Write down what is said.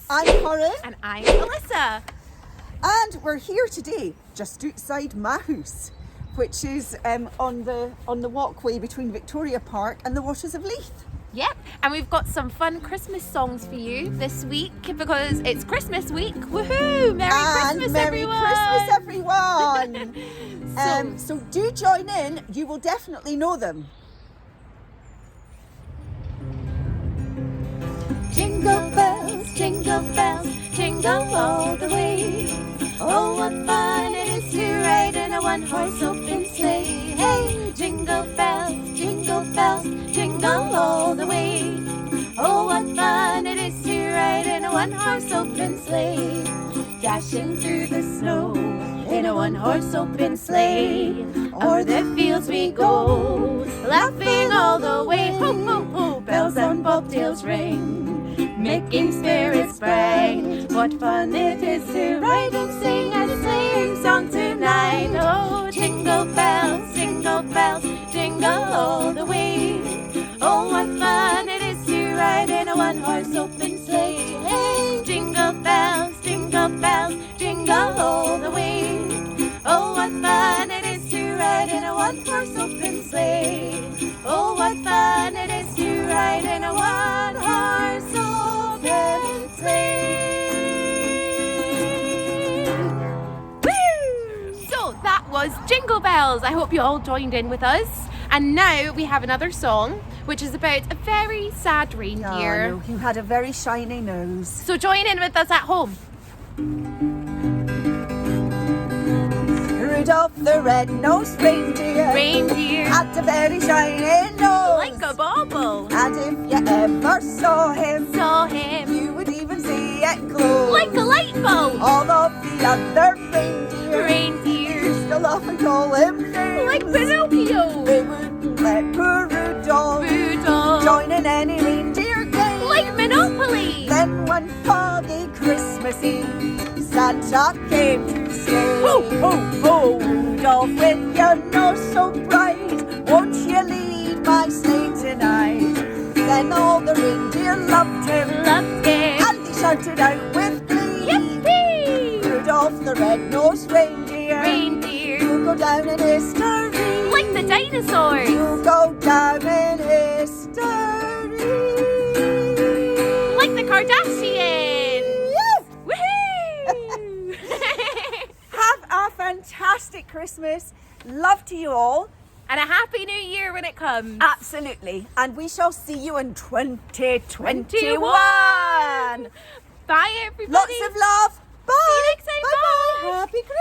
I'm Corinne. And I'm Melissa. And we're here today, just outside my house, which is on the walkway between Victoria Park and the Waters of Leith. Yep, and we've got some fun Christmas songs for you this week because it's Christmas week. Woohoo! Merry Christmas, everyone! So do join in. You will definitely know them. Jingle bells, jingle all the way. Oh, what fun it is to ride in a one-horse open sleigh. Hey, jingle bells, jingle all the way. Oh, what fun it is to ride in a one-horse open sleigh. Dashing through the snow in a one-horse open sleigh. O'er the fields we go, laughing all the way. Ho, ho, ho, bells and bobtails ring, making spirits bright. What fun it is to ride and sing a sleighing song tonight. Oh, jingle bells, jingle all the way. Oh, what fun it is to ride in a one-horse open sleigh. Hey, jingle bells, jingle all the way. Oh, what fun it is to ride in a one-horse open sleigh. Oh, what fun it is to ride in a one-horse open sleigh. Woo! So that was Jingle Bells. I hope you all joined in with us. And now we have another song, which is about a very sad reindeer. Who had a very shiny nose. So join in with us at home. Rudolph the red-nosed reindeer had a very shiny nose, like a bauble. And if you ever saw him, you would even see it glow, like a light bulb. All of the other reindeer used to laugh and call him names, like Pinocchio. They wouldn't let poor Rudolph join in any reindeer game, like Monopoly. Then one foggy Christmas Eve, Santa came to say, ho, ho, ho, Rudolph, with your nose so bright, won't you lead my sleigh tonight? Then all the reindeer loved him, and they shouted out with glee, yippee! Rudolph the red-nosed reindeer, you'll go down in history, like the dinosaurs. You'll go down in history, like the Kardashians. Have a fantastic Christmas. Love to you all. And a happy new year when it comes. Absolutely. And we shall see you in 2021. Bye, everybody. Lots of love. Bye. See you next time. Bye. Bye. Happy Christmas.